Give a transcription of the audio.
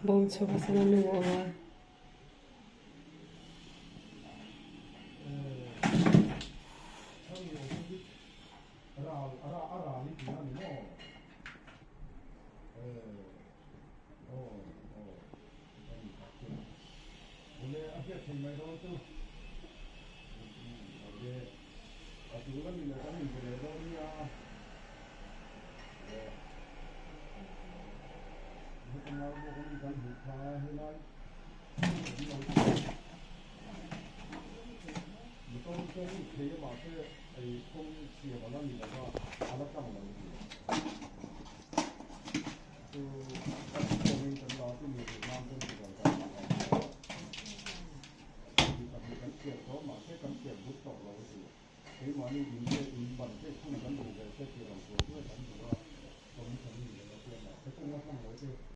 Bonso kasana nuova. cái mà đi đến cái bản cái không gắn đủ về cái tiền làm